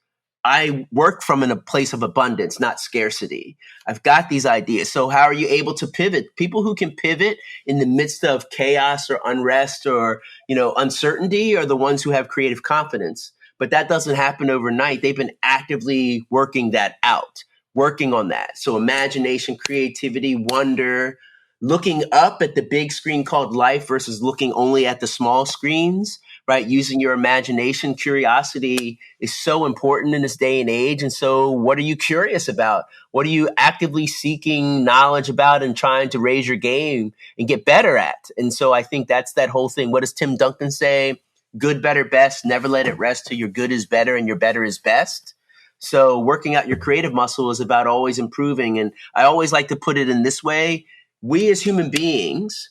I work from a place of abundance, not scarcity. I've got these ideas. So how are you able to pivot? People who can pivot in the midst of chaos or unrest or, uncertainty are the ones who have creative confidence. But that doesn't happen overnight. They've been actively working that out, working on that. So imagination, creativity, wonder, looking up at the big screen called life versus looking only at the small screens, right? Using your imagination, curiosity is so important in this day and age. And so what are you curious about? What are you actively seeking knowledge about and trying to raise your game and get better at? And so I think that's that whole thing. What does Tim Duncan say? Good, better, best. Never let it rest till your good is better and your better is best. So working out your creative muscle is about always improving. And I always like to put it in this way. We as human beings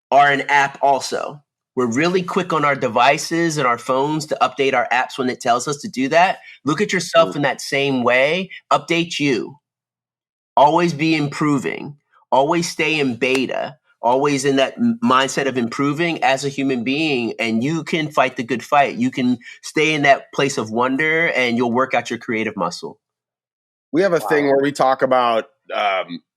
are an app also. We're really quick on our devices and our phones to update our apps when it tells us to do that. Look at yourself in that same way. Update you. Always be improving. Always stay in beta. Always in that mindset of improving as a human being. And you can fight the good fight. You can stay in that place of wonder and you'll work out your creative muscle. We have a thing where we talk about,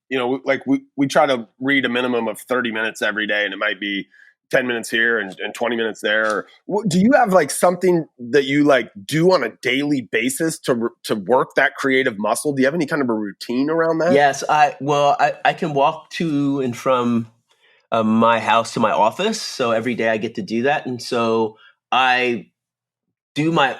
we try to read a minimum of 30 minutes every day, and it might be 10 minutes here and 20 minutes there. Do you have like something that you like do on a daily basis to work that creative muscle? Do you have any kind of a routine around that? Yes. I can walk to and from my house to my office. So every day I get to do that. And so I do my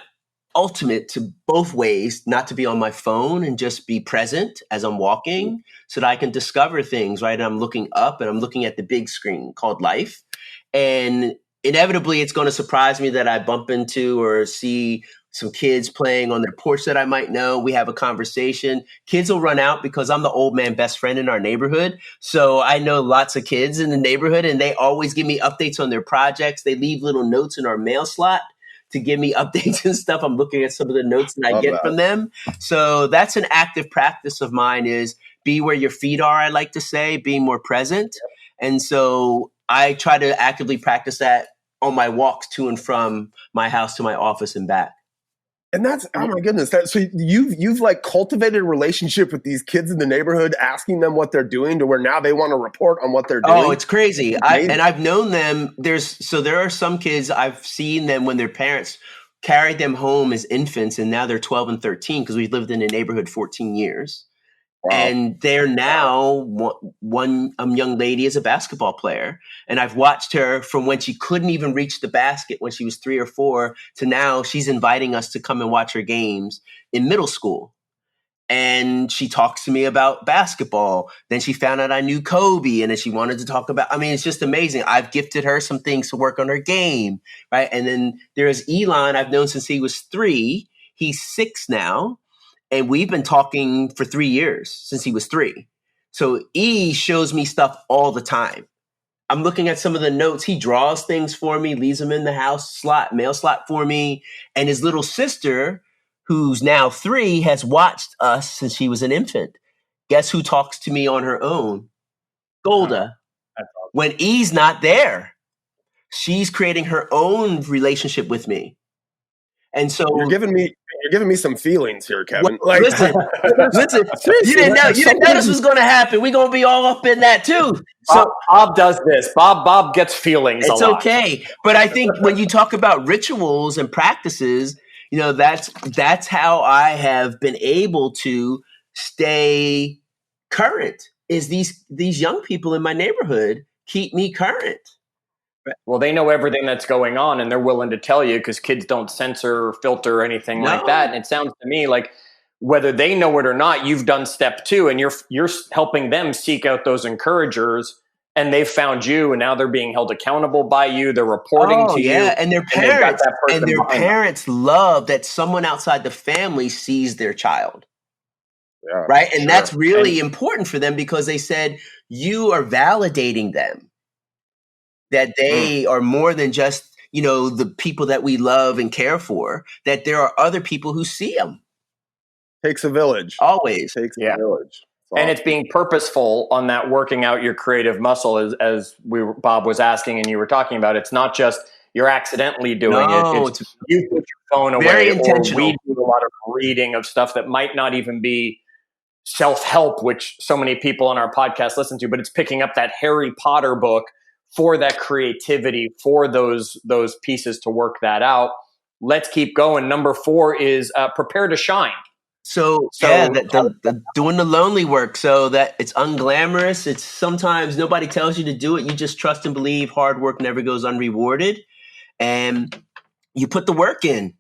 ultimate to both ways, not to be on my phone and just be present as I'm walking so that I can discover things, right? I'm looking up and I'm looking at the big screen called life. And inevitably it's going to surprise me that I bump into or see some kids playing on their porch that I might know. We have a conversation. Kids will run out because I'm the old man best friend in our neighborhood. So I know lots of kids in the neighborhood and they always give me updates on their projects. They leave little notes in our mail slot to give me updates and stuff. I'm looking at some of the notes that I get from them. So that's an active practice of mine is be where your feet are, I like to say, being more present. And so I try to actively practice that on my walks to and from my house to my office and back. And that's, oh my goodness. So you've like cultivated a relationship with these kids in the neighborhood, asking them what they're doing to where now they want to report on what they're doing. Oh, it's crazy. I've known them. There are some kids I've seen them when their parents carried them home as infants and now they're 12 and 13 because we've lived in the neighborhood 14 years. Wow. And they're now one young lady is a basketball player. And I've watched her from when she couldn't even reach the basket when she was 3 or 4 to now she's inviting us to come and watch her games in middle school. And she talks to me about basketball. Then she found out I knew Kobe and then she wanted to talk about, it's just amazing. I've gifted her some things to work on her game, right? And then there's Elon I've known since he was 3. He's 6 now. And we've been talking for 3 years since he was 3. So E shows me stuff all the time. I'm looking at some of the notes. He draws things for me, leaves them in the house mail slot for me. And his little sister, who's now 3, has watched us since she was an infant. Guess who talks to me on her own? Golda. Awesome. When E's not there, she's creating her own relationship with me. And so you're giving me some feelings here, Kevin. Well, listen, you didn't know this was going to happen. We're going to be all up in that too. So Bob does this. Bob gets feelings. It's okay, but I think when you talk about rituals and practices, that's how I have been able to stay current. Is these young people in my neighborhood keep me current? Well, they know everything that's going on and they're willing to tell you because kids don't censor or filter or anything like that. And it sounds to me like whether they know it or not, you've done step 2 and you're helping them seek out those encouragers and they've found you, and now they're being held accountable by you. They're reporting to you, and their parents love that someone outside the family sees their child. Yeah, right. And that's really important for them, because they said you are validating them, that they are more than just, the people that we love and care for, that there are other people who see them. Takes a village. Always. Takes a village. And it's being purposeful on that, working out your creative muscle, as Bob was asking and you were talking about. It's not just you're accidentally doing it. It's you put your phone away, very intentional. Or we do a lot of reading of stuff that might not even be self-help, which so many people on our podcast listen to, but it's picking up that Harry Potter book for that creativity, for those pieces to work that out. Let's keep going. Number 4 is prepare to shine. So the doing the lonely work, so that it's unglamorous. It's sometimes nobody tells you to do it. You just trust and believe hard work never goes unrewarded. And you put the work in.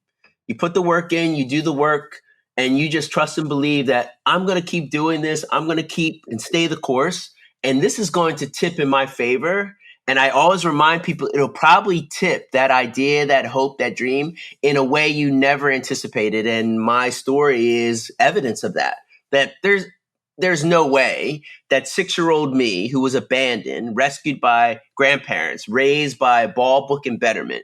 You do the work, and you just trust and believe that I'm going to keep doing this. I'm going to keep and stay the course. And this is going to tip in my favor. And I always remind people, it'll probably tip that idea, that hope, that dream in a way you never anticipated. And my story is evidence of that, that there's no way that 6-year-old me, who was abandoned, rescued by grandparents, raised by Ball Book and Betterment,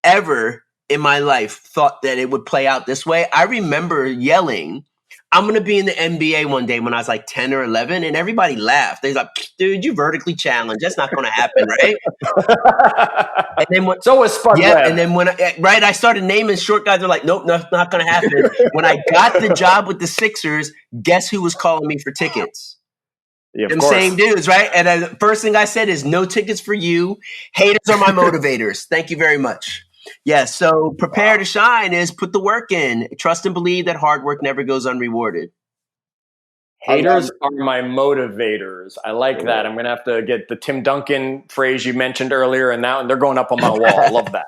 ever in my life thought that it would play out this way. I remember yelling, I'm going to be in the NBA one day, when I was like 10 or 11, and everybody laughed. They're like, dude, you vertically challenged. That's not going to happen, right? And then so was Spud Webb. And then I started naming short guys. They're like, nope, not going to happen. When I got the job with the Sixers, guess who was calling me for tickets? Yeah, Them same dudes, right? And the first thing I said is, no tickets for you. Haters are my motivators. Thank you very much. Yeah, so prepare to shine is put the work in. Trust and believe that hard work never goes unrewarded. Haters are my motivators. I like that. I'm going to have to get the Tim Duncan phrase you mentioned earlier, and they're going up on my wall. I love that.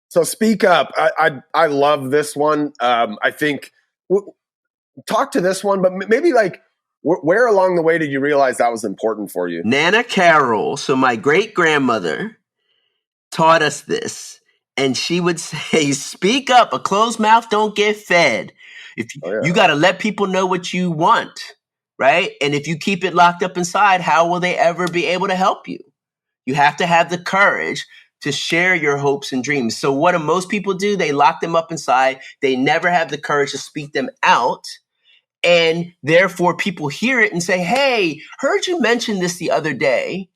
So speak up. I love this one. I think talk to this one, but maybe like where along the way did you realize that was important for you? Nana Carroll, so my great-grandmother, taught us this. And she would say, speak up. A closed mouth don't get fed. You got to let people know what you want, right? And if you keep it locked up inside, how will they ever be able to help you? You have to have the courage to share your hopes and dreams. So what do most people do? They lock them up inside. They never have the courage to speak them out. And therefore, people hear it and say, hey, heard you mention this the other day.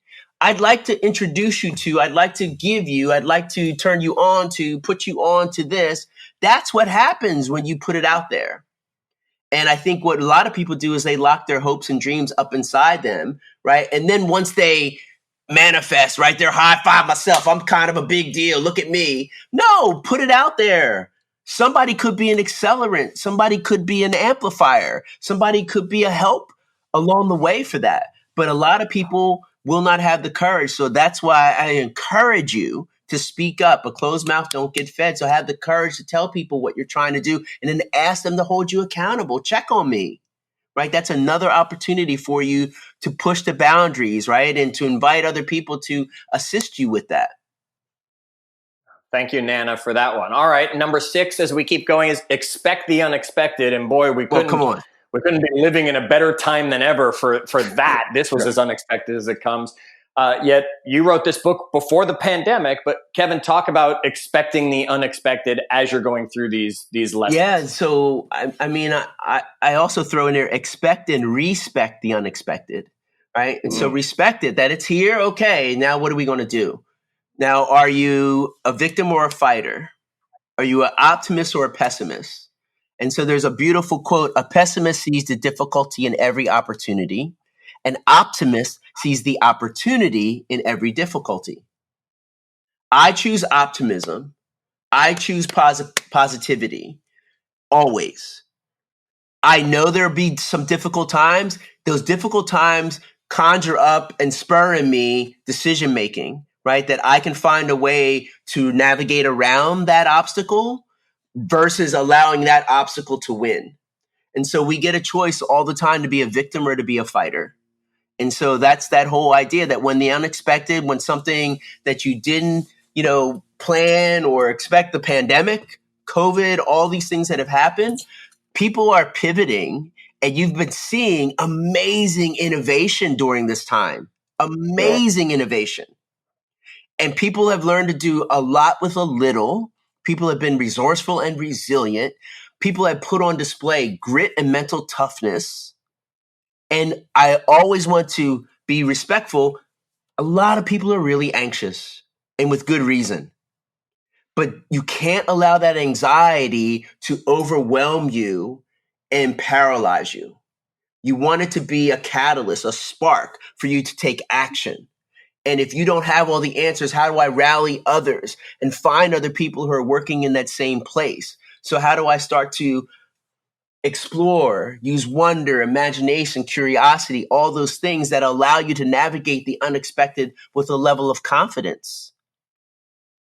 I'd like to introduce you to, I'd like to give you, I'd like to turn you on to, put you on to this. That's what happens when you put it out there. And I think what a lot of people do is they lock their hopes and dreams up inside them, right? And then once they manifest, right, they're high five myself. I'm kind of a big deal. Look at me. No, put it out there. Somebody could be an accelerant. Somebody could be an amplifier. Somebody could be a help along the way for that. But a lot of people will not have the courage. So that's why I encourage you to speak up. A closed mouth don't get fed. So have the courage to tell people what you're trying to do, and then ask them to hold you accountable. Check on me, right? That's another opportunity for you to push the boundaries, right? And to invite other people to assist you with that. Thank you, Nana, for that one. All right. Number 6, as we keep going, is expect the unexpected. And boy, we couldn't be living in a better time than ever for that. This was as unexpected as it comes. Yet you wrote this book before the pandemic, but Kevin, talk about expecting the unexpected as you're going through these lessons. Yeah. So, I also throw in there, expect and respect the unexpected, right? And so respect it, that it's here. Okay. Now what are we going to do? Now, are you a victim or a fighter? Are you an optimist or a pessimist? And so there's a beautiful quote: a pessimist sees the difficulty in every opportunity. An optimist sees the opportunity in every difficulty. I choose optimism. I choose positivity always. I know there'll be some difficult times. Those difficult times conjure up and spur in me decision making, right? That I can find a way to navigate around that obstacle versus allowing that obstacle to win. And so we get a choice all the time to be a victim or to be a fighter. And so that's that whole idea that when the unexpected, when something that you didn't, plan or expect, the pandemic, COVID, all these things that have happened, people are pivoting, and you've been seeing amazing innovation during this time. Amazing innovation. And people have learned to do a lot with a little. People have been resourceful and resilient. People have put on display grit and mental toughness. And I always want to be respectful. A lot of people are really anxious, and with good reason. But you can't allow that anxiety to overwhelm you and paralyze you. You want it to be a catalyst, a spark for you to take action. And if you don't have all the answers, how do I rally others and find other people who are working in that same place? So how do I start to explore, use wonder, imagination, curiosity, all those things that allow you to navigate the unexpected with a level of confidence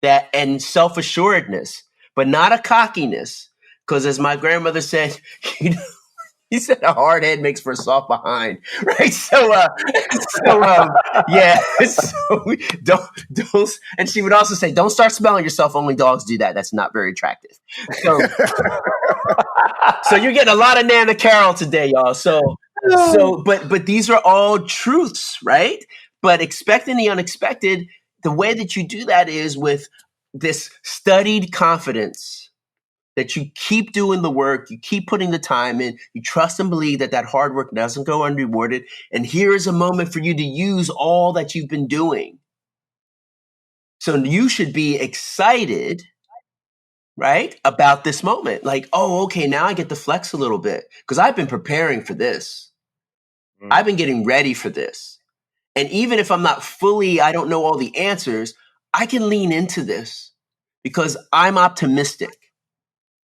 and self-assuredness, but not a cockiness. Because as my grandmother said, he said a hard head makes for a soft behind, right? So don't. And she would also say, don't start smelling yourself. Only dogs do that. That's not very attractive. So, so you're getting a lot of Nana Carroll today, y'all. But these are all truths, right? But expecting the unexpected, the way that you do that is with this studied confidence. That you keep doing the work, you keep putting the time in, you trust and believe that hard work doesn't go unrewarded. And here is a moment for you to use all that you've been doing. So you should be excited, right, about this moment. Like, oh, okay, now I get to flex a little bit because I've been preparing for this. I've been getting ready for this. And even if I'm not I don't know all the answers, I can lean into this because I'm optimistic.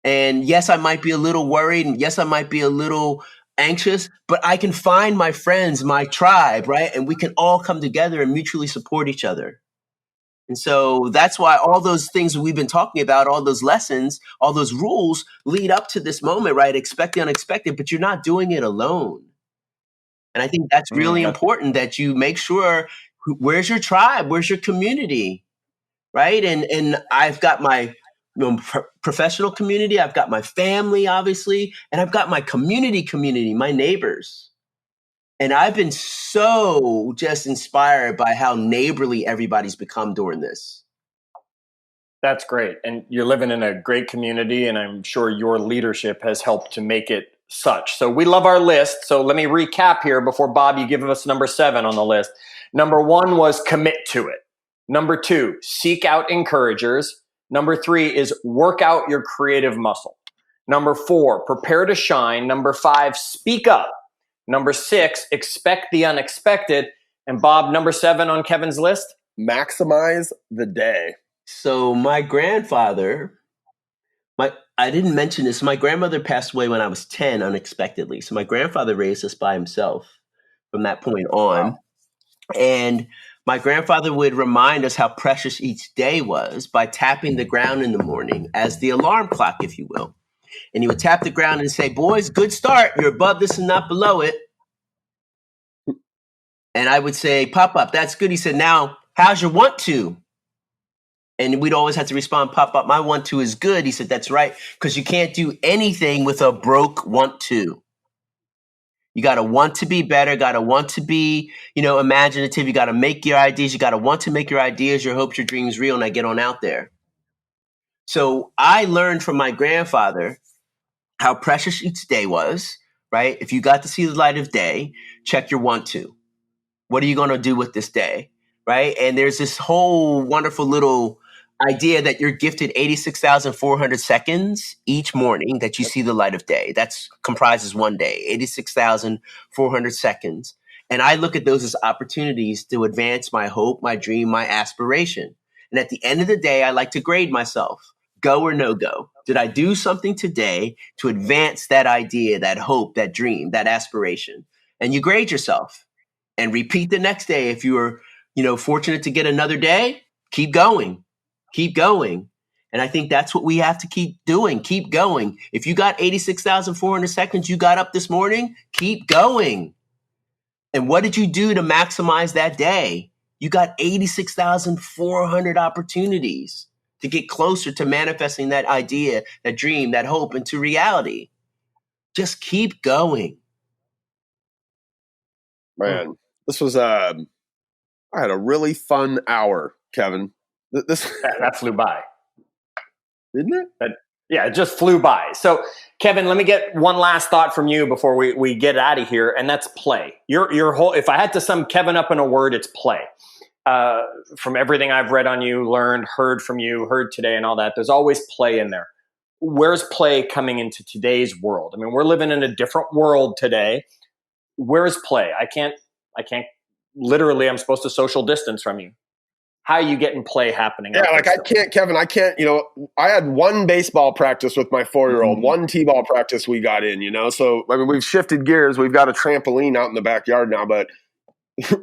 And yes, I might be a little worried, and yes, I might be a little anxious, but I can find my friends, my tribe, right? And we can all come together and mutually support each other. And so that's why all those things we've been talking about, all those lessons, all those rules lead up to this moment, right? Expect the unexpected, but you're not doing it alone. And I think that's really important that you make sure, where's your tribe? Where's your community? Right? And I've got my professional community. I've got my family, obviously, and I've got my community, my neighbors. And I've been so just inspired by how neighborly everybody's become during this. That's great. And you're living in a great community, and I'm sure your leadership has helped to make it such. So we love our list. So let me recap here before, Bob, you give us number 7 on the list. Number 1 was commit to it. Number 2, seek out encouragers. Number 3 is work out your creative muscle. Number 4, prepare to shine. Number 5, speak up. Number 6, expect the unexpected. And Bob, number 7 on Kevin's list? Maximize the day. So my grandfather, I didn't mention this. My grandmother passed away when I was 10 unexpectedly. So my grandfather raised us by himself from that point on. Wow. And my grandfather would remind us how precious each day was by tapping the ground in the morning as the alarm clock, if you will. And he would tap the ground and say, boys, good start. You're above this and not below it. And I would say, Pop-Up, that's good. He said, now, how's your want to? And we'd always have to respond, Pop-Up, my want to is good. He said, that's right, because you can't do anything with a broke want to. You got to want to be better, got to want to be, imaginative. You got to make your ideas. You got to want to make your ideas, your hopes, your dreams real, and I get on out there. So I learned from my grandfather how precious each day was, right? If you got to see the light of day, check your want to. What are you going to do with this day, right? And there's this whole wonderful little idea that you're gifted 86,400 seconds each morning that you see the light of day. That's comprises one day, 86,400 seconds. And I look at those as opportunities to advance my hope, my dream, my aspiration. And at the end of the day, I like to grade myself, go or no go. Did I do something today to advance that idea, that hope, that dream, that aspiration? And you grade yourself and repeat the next day. If you were, fortunate to get another day, keep going. Keep going. And I think that's what we have to keep doing. Keep going. If you got 86,400 seconds you got up this morning, keep going. And what did you do to maximize that day? You got 86,400 opportunities to get closer to manifesting that idea, that dream, that hope into reality. Just keep going. Man, this was I had a really fun hour, Kevin. That flew by. Didn't it? Yeah, it just flew by. So, Kevin, let me get one last thought from you before we get out of here, and that's play. Your whole, if I had to sum Kevin up in a word, it's play. From everything I've read on you, learned, heard from you, heard today and all that, there's always play in there. Where's play coming into today's world? I mean, we're living in a different world today. Where's play? I can't literally, I'm supposed to social distance from you. How are you getting play happening? Yeah, like I can't, Kevin, I had one baseball practice with my 4-year-old, one T-ball practice we got in, so, I mean, we've shifted gears. We've got a trampoline out in the backyard now, but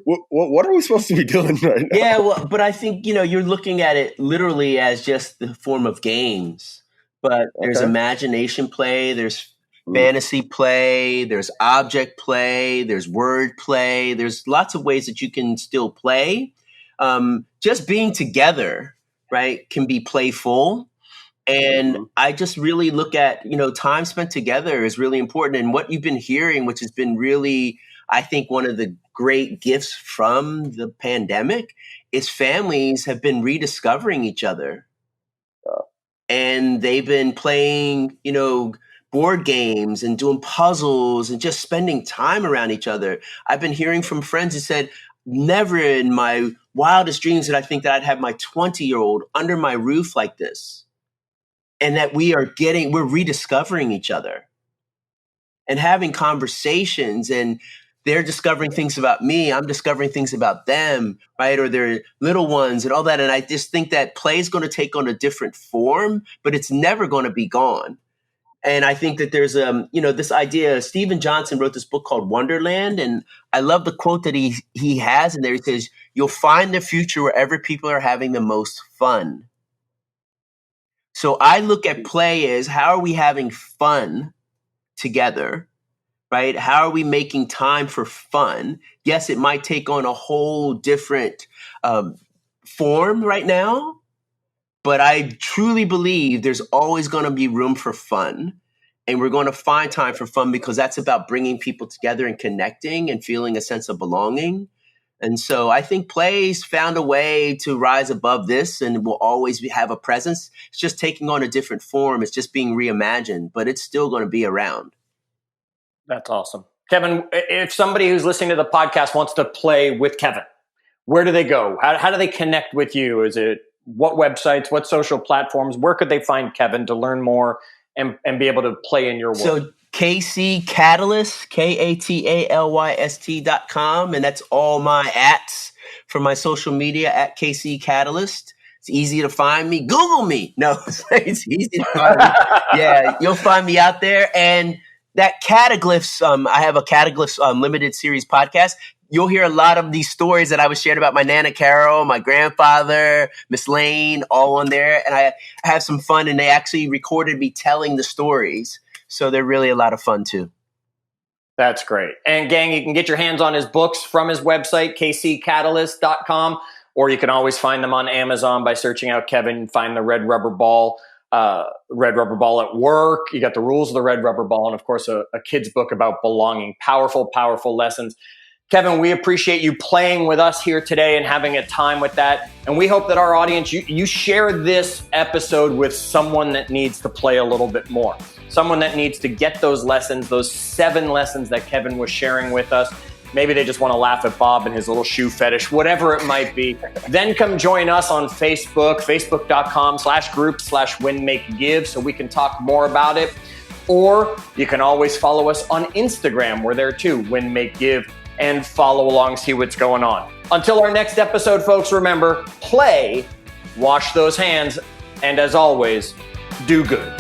what are we supposed to be doing right now? Yeah, well, but I think, you're looking at it literally as just the form of games, but there's imagination play, there's fantasy play, there's object play, there's word play, there's lots of ways that you can still play. Just being together, right, can be playful. And I just really look at, time spent together is really important. And what you've been hearing, which has been really, I think, one of the great gifts from the pandemic, is families have been rediscovering each other. And they've been playing, board games and doing puzzles and just spending time around each other. I've been hearing from friends who said, never in my wildest dreams did I think that I'd have my 20-year-old under my roof like this. And that we're rediscovering each other and having conversations, and they're discovering things about me. I'm discovering things about them, right? Or their little ones and all that. And I just think that play is going to take on a different form, but it's never going to be gone. And I think that there's, this idea, Stephen Johnson wrote this book called Wonderland. And I love the quote that he has in there. He says, you'll find the future wherever people are having the most fun. So I look at play as, how are we having fun together, right? How are we making time for fun? Yes, it might take on a whole different form right now. But I truly believe there's always going to be room for fun. And we're going to find time for fun, because that's about bringing people together and connecting and feeling a sense of belonging. And so I think play's found a way to rise above this and will always have a presence. It's just taking on a different form. It's just being reimagined, but it's still going to be around. That's awesome. Kevin, if somebody who's listening to the podcast wants to play with Kevin, where do they go? How do they connect with you? Is it what websites, what social platforms? Where could they find Kevin to learn more and be able to play in your world? So KC Catalyst, KATALYST.com. And that's all my ats for my social media at KC Catalyst. It's easy to find me. Google me. No, it's easy to find me. Yeah, you'll find me out there. And that Cataglyphs, I have a Cataglyphs limited series podcast. You'll hear a lot of these stories that I was sharing about my Nana Carroll, my grandfather, Miss Lane, all on there. And I have some fun, and they actually recorded me telling the stories. So they're really a lot of fun too. That's great. And gang, you can get your hands on his books from his website, kccatalyst.com, or you can always find them on Amazon by searching out Kevin, find the Red Rubber Ball at work. You got the rules of the Red Rubber Ball, and of course a kid's book about belonging. Powerful, powerful lessons. Kevin, we appreciate you playing with us here today and having a time with that. And we hope that our audience, you share this episode with someone that needs to play a little bit more. Someone that needs to get those lessons, those 7 lessons that Kevin was sharing with us. Maybe they just want to laugh at Bob and his little shoe fetish, whatever it might be. Then come join us on Facebook, facebook.com/group/winmakegive, so we can talk more about it. Or you can always follow us on Instagram. We're there too, Win, Make, Give. And follow along, see what's going on. Until our next episode, folks, remember, play, wash those hands, and as always, do good.